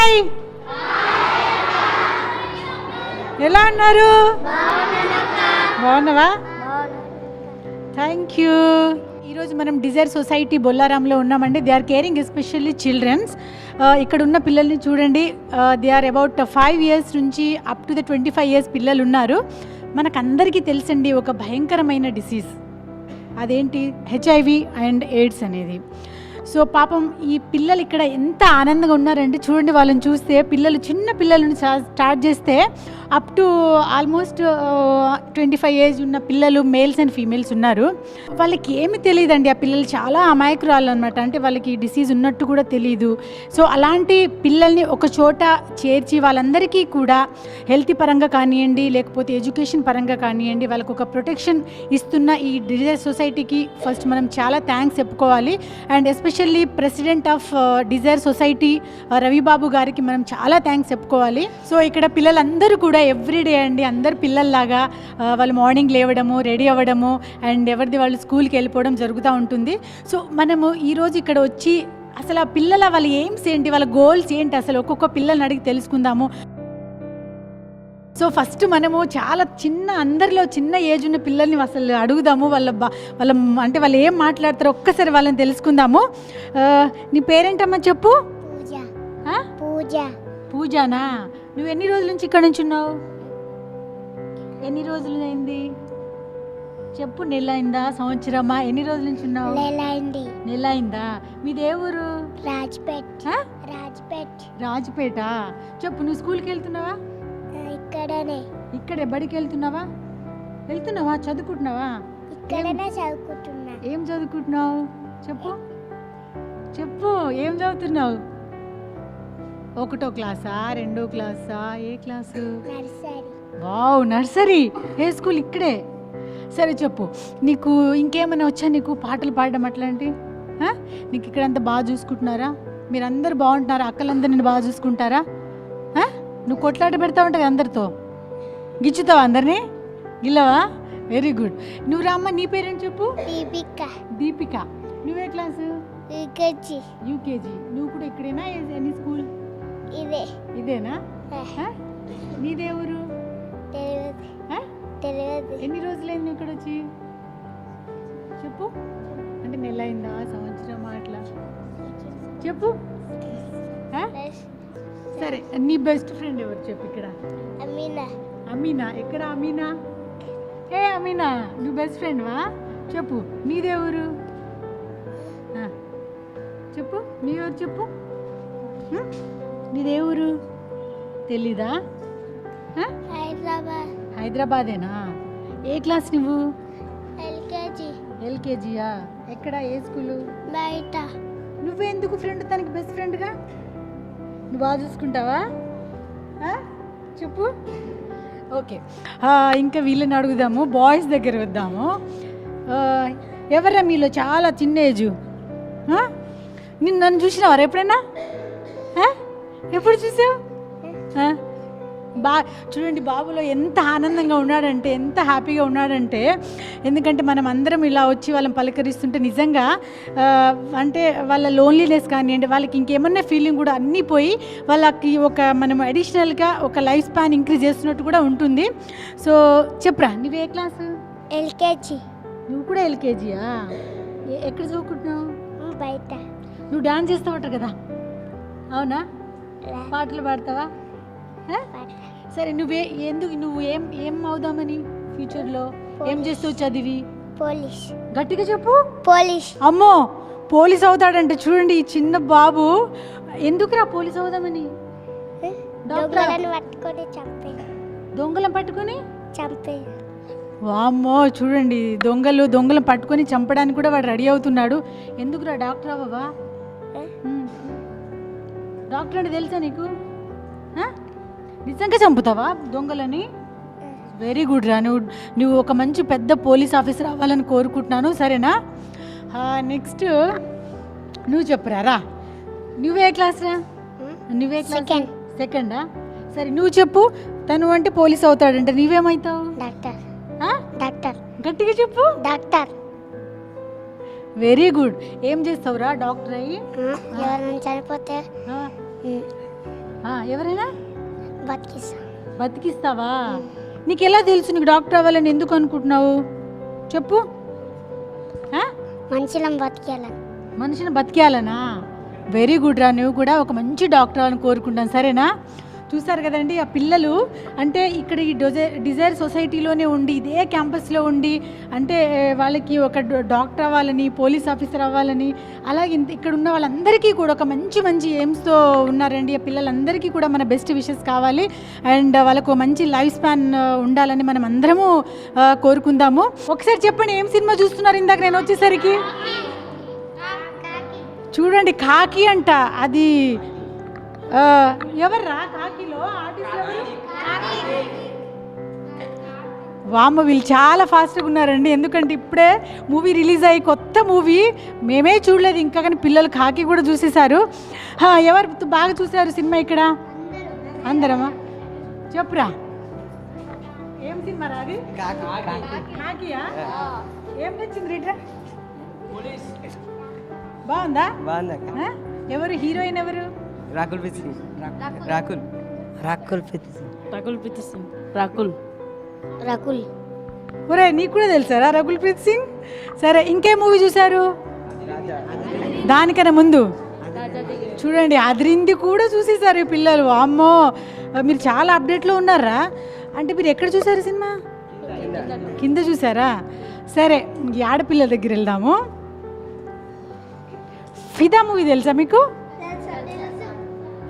Hi, ఎలా ఉన్నారు? బాగున్నావా? Thank you. ఈరోజు మనం డిజైర్ సొసైటీ బొల్లారంలో ఉన్నామండి. They are caring especially childrens. ఇక్కడ ఉన్న పిల్లల్ని చూడండి. దే ఆర్ అబౌట్ 5 years నుంచి అప్ టు ద 25 years పిల్లలు ఉన్నారు. మనకందరికీ తెలుసండి ఒక భయంకరమైన డిసీజ్, అదేంటి HIV అండ్ ఎయిడ్స్ అనేది. సో పాపం ఈ పిల్లలు ఇక్కడ ఎంత ఆనందంగా ఉన్నారంటే చూడండి, వాళ్ళని చూస్తే పిల్లలు చిన్న పిల్లలను స్టార్ట్ చేస్తే అప్ టు ఆల్మోస్ట్ 25 years ఉన్న పిల్లలు, మేల్స్ అండ్ ఫీమేల్స్ ఉన్నారు. వాళ్ళకి ఏమి తెలియదండి, ఆ పిల్లలు చాలా అమాయకురాలు అనమాట. అంటే వాళ్ళకి డిసీజ్ ఉన్నట్టు కూడా తెలియదు. సో అలాంటి పిల్లల్ని ఒక చోట చేర్చి వాళ్ళందరికీ కూడా హెల్త్ పరంగా కానివ్వండి, లేకపోతే ఎడ్యుకేషన్ పరంగా కానివ్వండి, వాళ్ళకు ఒక ప్రొటెక్షన్ ఇస్తున్న ఈ డిజైర్ సొసైటీకి ఫస్ట్ మనం చాలా థ్యాంక్స్ చెప్పుకోవాలి. And especially president of desire society Ravibabu గారికి మనం చాలా థ్యాంక్స్ చెప్పుకోవాలి. సో ఇక్కడ పిల్లలందరూ కూడా ఎవ్రీడే అండి, అందరు పిల్లల్లాగా వాళ్ళు మార్నింగ్ లేవడము, రెడీ అవ్వడము అండ్ ఎవరిది వాళ్ళు స్కూల్కి వెళ్ళిపోవడం జరుగుతూ ఉంటుంది. సో మనము ఈరోజు ఇక్కడ వచ్చి అసలు ఆ పిల్లల వాళ్ళ ఎయిమ్స్ ఏంటి, వాళ్ళ గోల్స్ ఏంటి, అసలు ఒక్కొక్క పిల్లల్ని అడిగి తెలుసుకుందాము. సో ఫస్ట్ మనము చాలా అందరిలో చిన్న ఏజ్ ఉన్న పిల్లల్ని అసలు అడుగుదాము. వాళ్ళ అంటే వాళ్ళు ఏం మాట్లాడతారో ఒక్కసారి వాళ్ళని తెలుసుకుందాము. నీ పేరేంటమ్మా చెప్పు? పూజానా? నువ్వు ఎన్ని రోజుల నుంచి ఇక్కడ నుంచి ఉన్నావు? ఎన్ని రోజులు అయింది చెప్పు? నెల అయిందా, సంవత్సరమా? ఎన్ని రోజుల నుంచి ఉన్నావు? నెల అయిందా? మీది ఏ ఊరు? రాజ్పేట. చెప్పు, నువ్వు స్కూల్కి వెళ్తున్నావా? ఇక్కడే బడికి వెళ్తున్నావా? చదువుకుంటున్నావా? ఏం చదువుకుంటున్నావు చెప్పు? ఏం చదువుతున్నావు? 1వ క్లాసా, 2వ క్లాసా, ఏ క్లాసు? Wow, nursery. ఏ స్కూల్? ఇక్కడే. సరే చెప్పు, నీకు ఇంకేమైనా వచ్చా నీకు పాటలు పాడడం అట్లాంటి? నీకు ఇక్కడంతా బాగా చూసుకుంటున్నారా? మీరందరూ బాగుంటున్నారా? అక్కలందరూ నేను బాగా చూసుకుంటారా? నువ్వు కొట్లాట పెడతా ఉంటావు అందరితో, గిచ్చుతావా అందరినీ? గిల్లవా? Very good. నువ్వు రామ్మ, నీ పేరేంటి చెప్పు? దీపిక. నువ్వే క్లాసు? యూకేజీ. నువ్వు కూడా ఇక్కడేనా? Any school? ఇదేనా? నీదే ఊరు? ఎన్ని రోజులైంది నువ్వు ఇక్కడ వచ్చి? చెప్పు. అంటే నెల అయిందా, సంవత్సరం అట్లా చెప్పు. సరే, నీ బెస్ట్ ఫ్రెండ్ ఎవరు చెప్పు? ఇక్కడ అమీనా. ఎక్కడ అమీనా? ఏ అమీనా, నువ్వు బెస్ట్ ఫ్రెండ్వా? చెప్పు, నీదే ఊరు? చెప్పు, నీ ఊరు చెప్పు. నీదే ఊరు తెలీదా? హైదరాబాదేనా? ఏ క్లాస్ నువ్వు? ఎల్కేజీయా? ఎక్కడ, ఏ స్కూలు? బయట. నువ్వెందుకు ఫ్రెండ్ తనకి బెస్ట్ ఫ్రెండ్గా? నువ్వు బాగా చూసుకుంటావా? చెప్పు. ఓకే, ఇంకా వీళ్ళని అడుగుదాము. బాయ్స్ దగ్గర వద్దాము. ఎవరా మీలో చాలా చిన్న ఏజు? నన్ను చూసినావారా ఎప్పుడైనా? ఎప్పుడు చూసావు? చూడండి, బాబులో ఎంత ఆనందంగా ఉన్నాడంటే, ఎంత హ్యాపీగా ఉన్నాడంటే. ఎందుకంటే మనం అందరం ఇలా వచ్చి వాళ్ళని పలకరిస్తుంటే నిజంగా అంటే వాళ్ళ లోన్లీనెస్ కానివ్వండి, వాళ్ళకి ఇంకేమన్నా ఫీలింగ్ కూడా అన్నీ పోయి వాళ్ళకి మనం అడిషనల్గా ఒక లైఫ్ స్పాన్ ఇంక్రీజ్ చేస్తున్నట్టు కూడా ఉంటుంది. సో చెప్పరా, నువ్వు ఏ క్లాసు? ఎల్కేజీ. నువ్వు కూడా ఎల్కేజీయా? ఎక్కడ చదువుకుంటున్నావు? బయట. నువ్వు డాన్స్ చేస్తూ ఉంటావు కదా, అవునా? పాటలు పాడతావా? సరే, నువ్వు ఏం అవుదామని ఫ్యూచర్లో ఏం చేస్తావు చదివి? పోలీస్. గట్టిగా చెప్పు. పోలీస్. అమ్మో, పోలీస్ అవుతాడంటే చూడండి ఈ చిన్న బాబు. ఎందుకురా పోలీస్ అవుదామని? దొంగలను పట్టుకొని చంపే. వామ్మో, చూడండి, దొంగలను పట్టుకొని చంపడానికి కూడా వాడు రెడీ అవుతున్నాడు. ఎందుకురా డాక్టర్ అవ్వవా? డాక్టర్ అంటే తెలుసా నీకు? నిజంగా చంపుతావా దొంగలని? వెరీ గుడ్ రా. నువ్వు ఒక మంచి పెద్ద పోలీస్ ఆఫీసర్ అవ్వాలని కోరుకుంటున్నాను, సరేనా? నెక్స్ట్ నువ్వు చెప్పురా. నువ్వే క్లాస్ రా? నువ్వే క్లాస్? సెకండా? సరే, నువ్వు చెప్పు. తను అంటే పోలీస్ అవుతాడంటే నువ్వేమవుతావు? డాక్టర్. గట్టిగా చెప్పు. డాక్టర్. Very good. ఏం చేస్తావురా డాక్టర్ అయ్యి? ఎవరైనా చనిపోతే ఎవరైనా బతికిస్తా. బతికిస్తావా? నీకు ఎలా తెలుసు నీకు డాక్టర్ అవ్వాలని ఎందుకు అనుకుంటున్నావు చెప్పు? మనుషులం బతికేయాలని. మనిషిని బతికేయాలనా? వెరీ గుడ్ రా, నువ్వు కూడా ఒక మంచి డాక్టర్ అవ్వాలని కోరుకుంటాను, సరేనా? చూసారు కదండి ఆ పిల్లలు, అంటే ఇక్కడ ఈ డిజైర్ సొసైటీలోనే ఉండి ఇదే క్యాంపస్లో ఉండి అంటే వాళ్ళకి ఒక డాక్టర్ అవ్వాలని, పోలీస్ ఆఫీసర్ అవ్వాలని, అలాగే ఇక్కడ ఉన్న వాళ్ళందరికీ కూడా ఒక మంచి మంచి ఎయిమ్స్తో ఉన్నారండి. ఆ పిల్లలందరికీ కూడా మన బెస్ట్ విషెస్ కావాలి అండ్ వాళ్ళకు మంచి లైఫ్ స్పాన్ ఉండాలని మనం అందరము కోరుకుందాము. ఒకసారి చెప్పండి, ఏం సినిమా చూస్తున్నారు ఇందాక నేను వచ్చేసరికి? చూడండి, కాకి అంట. అది ఎవర్రా కాకిలో ఆర్టిస్ట్ ఎవరు? వామ్మ, వీళ్ళు చాలా ఫాస్ట్గా ఉన్నారండి. ఎందుకంటే ఇప్పుడే మూవీ రిలీజ్ అయ్యి కొత్త మూవీ, మేమే చూడలేదు ఇంకా, కానీ పిల్లలు కాకి కూడా చూసేశారు. ఎవరు బాగా చూసారు సినిమా ఇక్కడ? అందరమా? చెప్పురా, ఏం సినిమా రా అది? కాకియా? ఏం నచ్చింది రీట్రా? బాగుందా? ఎవరు హీరోయిన్? ఎవరు? రాకుల్ ప్రీత్ సింగ్. రాకుల్ రాకుల్ ప్రీత్ సింగ్. రకుల్ ప్రీత్ సింగ్. రకుల్ రకుల్. ఒరే, నీకు కూడా తెలుసారా రకుల్ ప్రీత్ సింగ్? సరే, ఇంకే మూవీ చూసారు? దానికన్నా ముందు చూడండి, అదిరింది కూడా చూసేసారు ఈ పిల్లలు. అమ్మో, మీరు చాలా అప్డేట్లో ఉన్నారా? అంటే మీరు ఎక్కడ చూసారు సినిమా? కింద చూసారా? సరే, ఈ ఆడపిల్లల దగ్గర వెళ్దాము. ఫిదా మూవీ తెలుసా మీకు?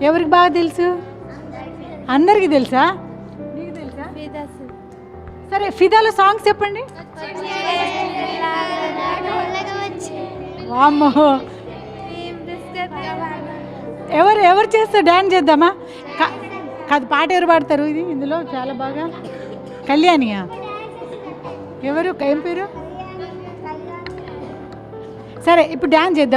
ఎవరికి బాగా తెలుసు? అందరికీ తెలుసా? నీకు తెలుసా? సరే, ఫిదాలో సాంగ్స్ చెప్పండి. వామ్మో, ఎవరు ఎవరు చేస్తారు? డ్యాన్స్ చేద్దామా? కాదు, పాట ఎవరు పాడతారు? ఇది ఇందులో చాలా బాగా కళ్యాణియా? ఎవరు? ఏం పేరు? సరే, ఇప్పుడు డ్యాన్స్ చేద్దాం.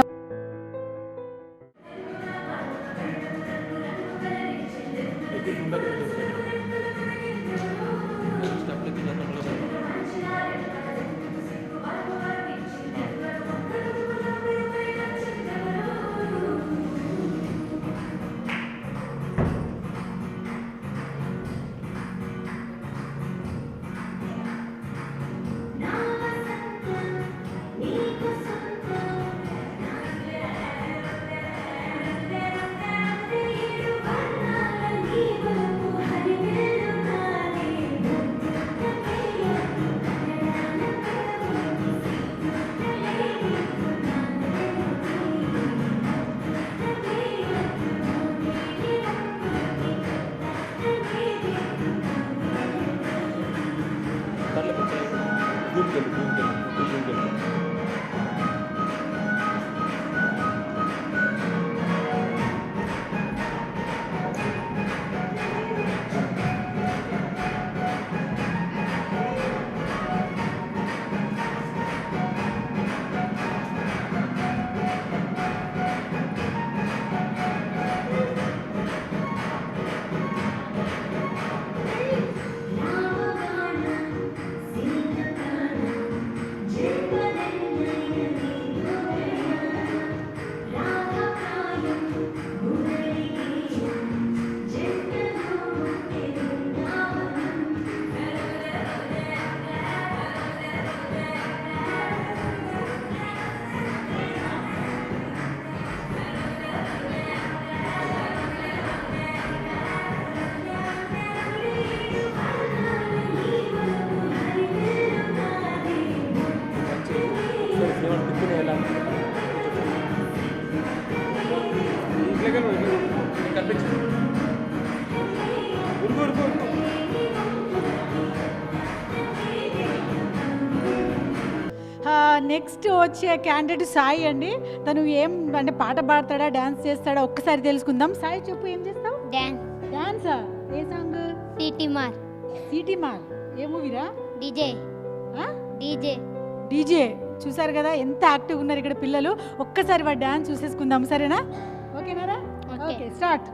నెక్స్ట్ వచ్చే క్యాండిడేట్ సాయి అండి. తను ఏం అంటే పాట పాడతాడా, డాన్స్ చేస్తాడా ఒక్కసారి తెలుసుకుందాం. సాయి, చెప్పు, ఏం చేస్తావు? డాన్స్. డాన్సా? ఏ సాంగ్? సిటీ మార్. సిటీ మార్ ఏ మూవీరా? డీజే. డీజే. డీజే. చూసారు కదా ఎంత యాక్టివ్గా ఉన్నారు ఇక్కడ పిల్లలు. ఒక్కసారి వాడు డాన్స్ చూసేసుకుందాం, సరేనా? ఓకేనారా? Okay, start.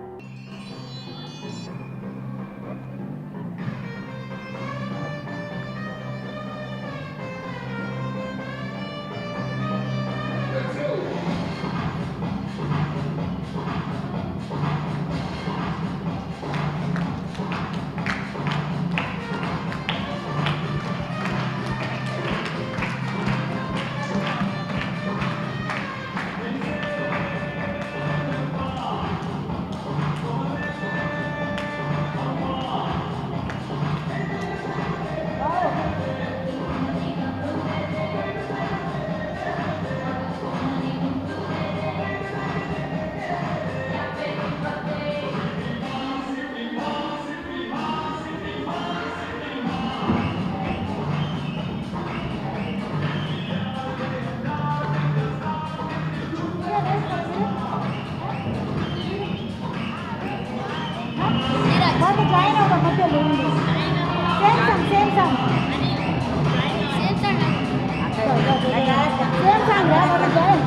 వాళ్ళు జాయిన్ అవ్వడం మధ్యలో సేమ్ సాంగ్ రా వాళ్ళు జాయిన్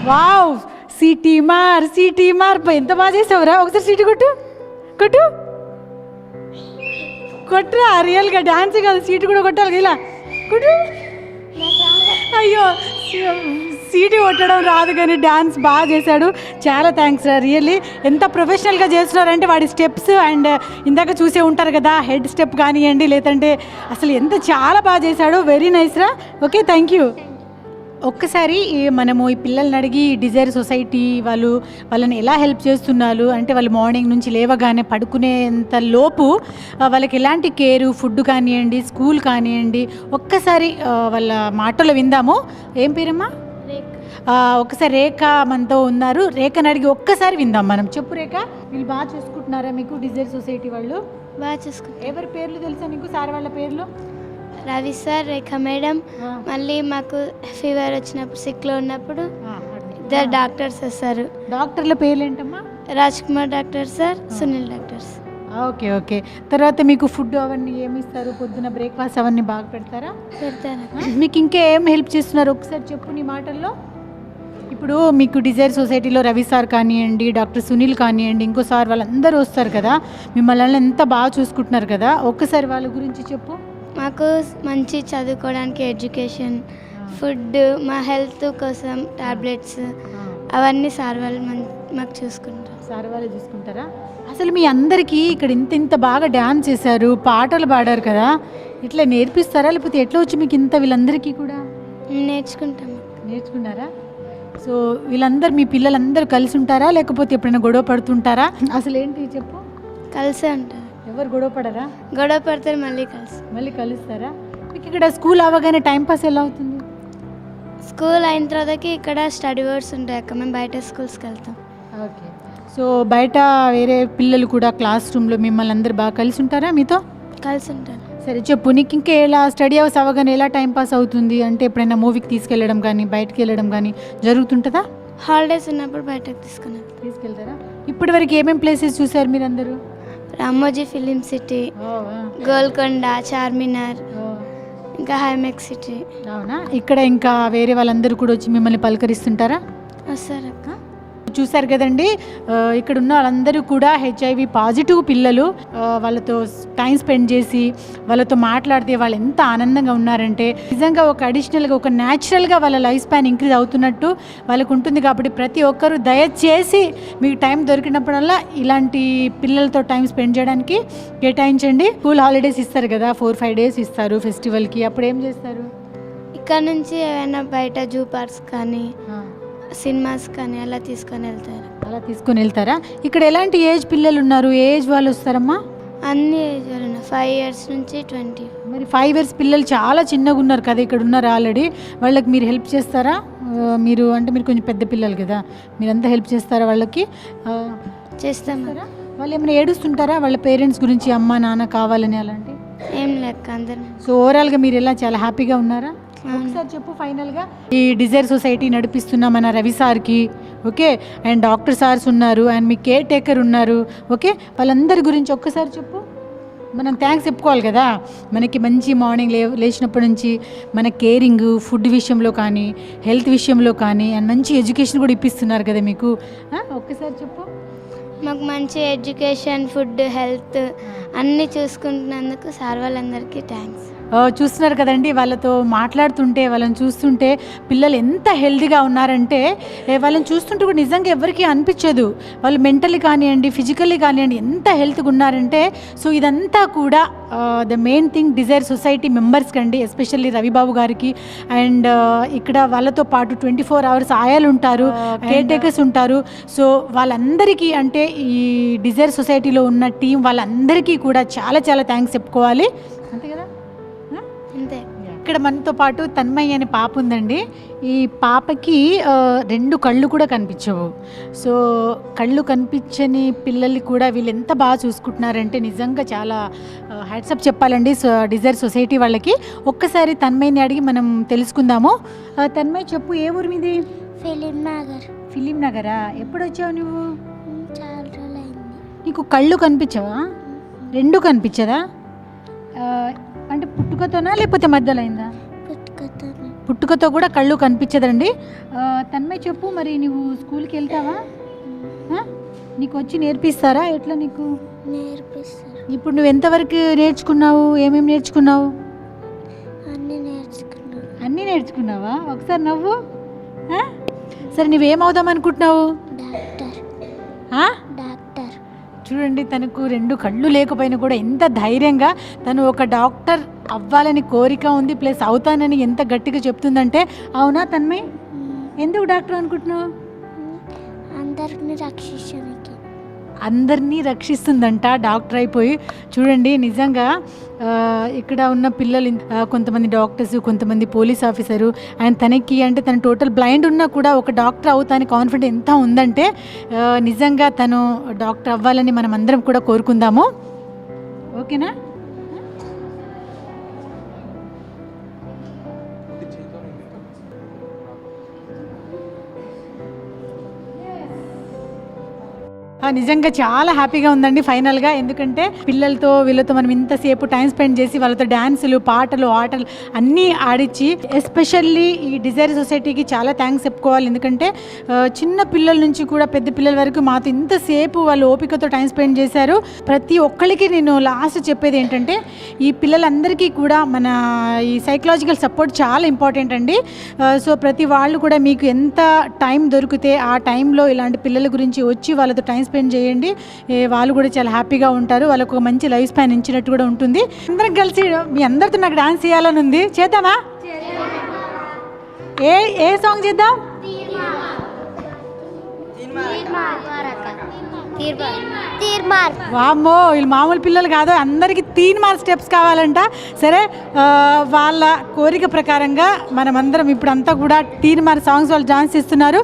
వావ్ సిటీ మార్ ఎంత బాగా చేసావురా ఒకసారి సిటీ కొట్టు కొట్టురా రియల్గా డాన్స్ కాదు సీటు కూడా కొట్టాలి ఇలా కొట్టు అయ్యో సీటు కొట్టడం రాదు కానీ డాన్స్ బాగా చేశాడు చాలా థ్యాంక్స్ రా రియల్లీ ఎంత ప్రొఫెషనల్గా చేస్తున్నారంటే వాడి స్టెప్స్ అండ్ ఇందాక చూసే ఉంటారు కదా హెడ్ స్టెప్ కానివ్వండి లేదంటే అసలు ఎంత చాలా బాగా చేశాడు వెరీ నైస్ రా ఓకే థ్యాంక్ యూ ఒక్కసారి మనము ఈ పిల్లల్ని అడిగి డిజైర్ సొసైటీ వాళ్ళని ఎలా హెల్ప్ చేస్తున్నారు అంటే వాళ్ళు మార్నింగ్ నుంచి లేవగానే పడుకునేంత లోపు వాళ్ళకి ఎలాంటి కేరు ఫుడ్ కానివ్వండి స్కూల్ కానివ్వండి ఒక్కసారి వాళ్ళ మాటలు విందాము ఏం పేరమ్మా ఒక్కసారి రేఖ మనతో ఉన్నారు రేఖని అడిగి ఒక్కసారి విందాం మనం చెప్పు రేఖ వీళ్ళు బాగా చూసుకుంటున్నారా మీకు డిజైర్ సొసైటీ వాళ్ళు బాగా చూసుకుంటాం. ఎవరి పేర్లు తెలుసా నీకు సార్ వాళ్ళ పేర్లు రవి సార్, రేఖ మేడం, మళ్ళీ మాకు ఫీవర్ వచ్చినప్పుడు సిక్లో ఉన్నప్పుడు ఇద్దరు డాక్టర్స్ వస్తారు. డాక్టర్ల పేర్లు ఏంటమ్మా? Raj Kumar doctor sir, Sunil doctors. Okay okay. తర్వాత మీకు ఫుడ్ అవన్నీ ఏమి ఇస్తారు? పొద్దున బ్రేక్ఫాస్ట్ అవన్నీ బాగా పెడతారా? పెడతారా. మీకు ఇంకా ఏం హెల్ప్ చేస్తున్నారు ఒకసారి చెప్పు నీ మాటల్లో. ఇప్పుడు మీకు డిజైర్ సొసైటీలో రవి సార్ కానివ్వండి, డాక్టర్ సునీల్ కానివ్వండి, ఇంకో సార్ వాళ్ళందరూ వస్తారు కదా, మిమ్మల్ని ఎంత బాగా చూసుకుంటున్నారు కదా, ఒక్కసారి వాళ్ళ గురించి చెప్పు. మాకు మంచి చదువుకోవడానికి ఎడ్యుకేషన్, ఫుడ్, మా హెల్త్ కోసం టాబ్లెట్స్ అవన్నీ సార్ వాళ్ళు మాకు చూసుకుంటారు. సార్ వాళ్ళు చూసుకుంటారా? అసలు మీ అందరికీ ఇక్కడ ఇంత బాగా డ్యాన్స్ చేశారు, పాటలు పాడారు కదా, ఇట్లా నేర్పిస్తారా లేకపోతే ఎట్లా వచ్చి మీకు ఇంత వీళ్ళందరికీ కూడా? నేర్చుకున్నారా? సో వీళ్ళందరూ మీ పిల్లలందరూ కలిసి ఉంటారా లేకపోతే ఎప్పుడైనా గొడవ పడుతుంటారా? అసలు ఏంటి చెప్పు. కలిసే ఉంటారు. ఎవరు గొడవ పడరా? గొడవ పడతారు, మళ్ళీ కలుస్తారా? మీకు ఇక్కడ స్కూల్ అవ్వగానే టైంపాస్ ఎలా అవుతుంది? స్కూల్ అయిన తర్వాతకి ఇక్కడ స్టడీ అవర్స్ ఉంటాయి అక్క, మేము బయట స్కూల్స్కి వెళ్తాం. ఓకే. సో బయట వేరే పిల్లలు కూడా క్లాస్ రూమ్లో మిమ్మల్ని అందరు బాగా కలిసి ఉంటారా మీతో? కలిసి ఉంటారు. సరే చెప్పు, నీకు ఇంకా ఎలా స్టడీ అవర్స్ అవ్వగానే ఎలా టైంపాస్ అవుతుంది? అంటే ఎప్పుడైనా మూవీకి తీసుకెళ్ళడం కానీ బయటకు వెళ్ళడం కానీ జరుగుతుంటుందా? హాలిడేస్ ఉన్నప్పుడు బయటకు తీసుకెళ్తారా? ఇప్పటి వరకు ఏమేమి ప్లేసెస్ చూసారు మీరు అందరూ? రామోజీ ఫిలిం సిటీ, గోల్కొండ, చార్మినార్, ఇంకా హైమెక్స్ సిటీ. అవునా? ఇక్కడ ఇంకా వేరే వాళ్ళందరూ కూడా వచ్చి మిమ్మల్ని పలకరిస్తుంటారా? వస్తారు అక్క. చూసారు కదండి, ఇక్కడ ఉన్న వాళ్ళందరూ కూడా హెచ్ఐవి పాజిటివ్ పిల్లలు. వాళ్ళతో టైం స్పెండ్ చేసి వాళ్ళతో మాట్లాడితే వాళ్ళు ఎంత ఆనందంగా ఉన్నారంటే నిజంగా ఒక అడిషనల్గా ఒక న్యాచురల్గా వాళ్ళ లైఫ్ స్పాన్ ఇంక్రీజ్ అవుతున్నట్టు వాళ్ళకు ఉంటుంది. కాబట్టి ప్రతి ఒక్కరూ దయచేసి మీకు టైం దొరికినప్పుడల్లా ఇలాంటి పిల్లలతో టైం స్పెండ్ చేయడానికి కేటాయించండి. స్కూల్ హాలిడేస్ ఇస్తారు కదా, 4-5 days ఇస్తారు ఫెస్టివల్కి, అప్పుడు ఏం చేస్తారు? ఇక్కడ నుంచి ఏమైనా బయట జూ పార్క్స్ కానీ సినిమాస్ కానీ అలా తీసుకొని వెళ్తారా? ఇక్కడ ఎలాంటి ఏజ్ పిల్లలు ఉన్నారు? ఏ ఏజ్ వాళ్ళు వస్తారమ్మా? అన్ని ఏజ్ వాళ్ళు 5 years నుంచి 20. మరి 5 years పిల్లలు చాలా చిన్నగా ఉన్నారు కదా, ఇక్కడ ఉన్నారు ఆల్రెడీ. వాళ్ళకి మీరు హెల్ప్ చేస్తారా? మీరు కొంచెం పెద్ద పిల్లలు కదా, మీరంతా హెల్ప్ చేస్తారా వాళ్ళకి? చేస్తారా? వాళ్ళు ఏమైనా ఏడుస్తుంటారా వాళ్ళ పేరెంట్స్ గురించి, అమ్మ నాన్న కావాలని అలాంటి? ఏం లేక అందరం. సో ఓవరాల్గా మీరు ఎలా చాలా హ్యాపీగా ఉన్నారా? ఒకసారి చెప్పు ఫైనల్గా. ఈ డిజైర్ సొసైటీ నడిపిస్తున్న మన రవి సార్కి, ఓకే, అండ్ డాక్టర్ సార్స్ ఉన్నారు, అండ్ మీ కేర్ టేకర్ ఉన్నారు, ఓకే, వాళ్ళందరి గురించి ఒక్కసారి చెప్పు. మనం థ్యాంక్స్ చెప్పుకోవాలి కదా, మనకి మంచి మార్నింగ్ లేచినప్పటి నుంచి మన కేరింగ్, ఫుడ్ విషయంలో కానీ హెల్త్ విషయంలో కానీ అండ్ మంచి ఎడ్యుకేషన్ కూడా ఇప్పిస్తున్నారు కదా మీకు. ఒక్కసారి చెప్పు. మాకు మంచి ఎడ్యుకేషన్, ఫుడ్, హెల్త్ అన్నీ చూసుకుంటున్నందుకు సార్ వాళ్ళందరికీ థ్యాంక్స్. చూస్తున్నారు కదండి, వాళ్ళతో మాట్లాడుతుంటే వాళ్ళని చూస్తుంటే పిల్లలు ఎంత హెల్తీగా ఉన్నారంటే వాళ్ళని చూస్తుంటే కూడా నిజంగా ఎవరికి అనిపించదు వాళ్ళు మెంటల్లీ కానివ్వండి, ఫిజికల్లీ కానివ్వండి ఎంత హెల్త్గా ఉన్నారంటే. సో ఇదంతా కూడా the main thing Desire Society మెంబర్స్కి అండి, ఎస్పెషల్లీ రవిబాబు గారికి. అండ్ ఇక్కడ వాళ్ళతో పాటు 24 hours ఆయాలు ఉంటారు, కేర్ టేకర్స్ ఉంటారు. సో వాళ్ళందరికీ అంటే ఈ డిజైర్ సొసైటీలో ఉన్న టీం వాళ్ళందరికీ కూడా చాలా చాలా థ్యాంక్స్ చెప్పుకోవాలి. అంతే కదా. అంతే. ఇక్కడ మనతో పాటు తన్మయ్య అనే పాప ఉందండి. ఈ పాపకి 2 కళ్ళు కూడా కనిపించవు. సో కళ్ళు కనిపించని పిల్లల్ని కూడా వీళ్ళు ఎంత బాగా చూసుకుంటున్నారంటే నిజంగా చాలా హ్యాట్సప్ చెప్పాలండి డిజైర్ సొసైటీ వాళ్ళకి. ఒక్కసారి తన్మయ్యని అడిగి మనం తెలుసుకుందాము. తన్మయ్య చెప్పు, ఏ ఊరు మీది? ఫిలిం నగరా. ఎప్పుడు వచ్చావు నువ్వు? చాలా రోజులైంది. నీకు కళ్ళు కనిపించవా? 2 కనిపించదా? అంటే పుట్టుకతోనా లేకపోతే మధ్యలో అయిందా? పుట్టుకతో కూడా కళ్ళు కనిపించదండి. తన్మయ్య చెప్పు, మరి నువ్వు స్కూల్కి వెళ్తావా? నీకు వచ్చి నేర్పిస్తారా? ఎట్లా నీకు నేర్పిస్తారు. ఇప్పుడు నువ్వు ఎంతవరకు నేర్చుకున్నావు? ఏమేమి నేర్చుకున్నావు? అన్నీ నేర్చుకున్నావా? ఒకసారి నవ్వు. సరే, నువ్వేమవుదాం అనుకుంటున్నావు? డాక్టర్. చూడండి, తనకు 2 కళ్ళు లేకపోయినా కూడా ఎంత ధైర్యంగా తను ఒక డాక్టర్ అవ్వాలని కోరిక ఉంది, ప్లస్ అవుతానని ఎంత గట్టిగా చెప్తుందంటే. అవునా తన్మయ్? ఎందుకు డాక్టర్ అనుకుంటున్నావు? అందరినీ రక్షిస్తుందంట డాక్టర్ అయిపోయి. చూడండి, నిజంగా ఇక్కడ ఉన్న పిల్లలు కొంతమంది డాక్టర్స్, కొంతమంది పోలీస్ ఆఫీసరు. అండ్ తనకి అంటే తను టోటల్ బ్లైండ్ ఉన్నా కూడా ఒక డాక్టర్ అవుతాని కాన్ఫిడెంట్ ఎంత ఉందంటే నిజంగా తను డాక్టర్ అవ్వాలని మనం అందరం కూడా కోరుకుందాము. ఓకేనా? నిజంగా చాలా హ్యాపీగా ఉందండి ఫైనల్గా. ఎందుకంటే పిల్లలతో వీళ్ళతో మనం ఇంతసేపు టైం స్పెండ్ చేసి వాళ్ళతో డ్యాన్సులు, పాటలు, ఆటలు అన్నీ ఆడించి, ఎస్పెషల్లీ ఈ డిజైర్ సొసైటీకి చాలా థ్యాంక్స్ చెప్పుకోవాలి. ఎందుకంటే చిన్న పిల్లల నుంచి కూడా పెద్ద పిల్లల వరకు మాతో ఇంతసేపు వాళ్ళు ఓపికతో టైం స్పెండ్ చేశారు. ప్రతి ఒక్కరికి నేను లాస్ట్ చెప్పేది ఏంటంటే ఈ పిల్లలందరికీ కూడా మన ఈ సైకలాజికల్ సపోర్ట్ చాలా ఇంపార్టెంట్ అండి. సో ప్రతి వాళ్ళు కూడా మీకు ఎంత టైం దొరికితే ఆ టైంలో ఇలాంటి పిల్లల గురించి వచ్చి వాళ్ళతో టైం స్పెండ్ చేయండి. వాళ్ళు కూడా చాలా హ్యాపీగా ఉంటారు. వాళ్ళకు ఒక మంచి లైఫ్ స్పాన్ ఇచ్చినట్టు కూడా ఉంటుంది. అందరం కలిసి మీ అందరితో నాకు డాన్స్ చేయాలని ఉంది. చేద్దామా? ఏ సాంగ్ చేద్దాం? వామ్మో, వీళ్ళు మామూలు పిల్లలు కాదు, అందరికీ 3 మార్క్ స్టెప్స్ కావాలంట. సరే, వాళ్ళ కోరిక ప్రకారంగా మనమందరం ఇప్పుడంతా కూడా 3 మార్క్ సాంగ్స్ వాళ్ళు డాన్స్ చేస్తున్నారు.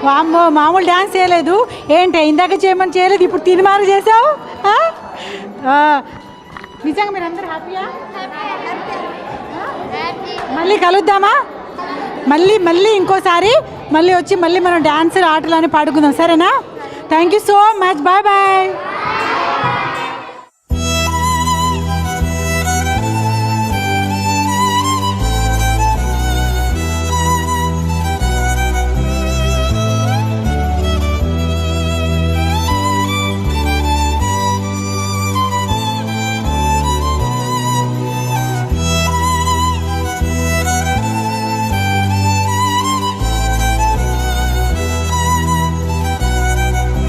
వామ్మో, మామూలు డ్యాన్స్ చేయలేదు ఏంటి? ఇందాక చేయమని చేయలేదు, ఇప్పుడు 3 మార్క్ చేసావు. నిజంగా మీరు అందరూ హ్యాపీయా? మళ్ళీ కలుద్దామా? మళ్ళీ ఇంకోసారి మళ్ళీ వచ్చి మళ్ళీ మనం డ్యాన్స్, ఆటలు అని పాడుకుందాం. సరేనా? Thank you so much. Bye bye.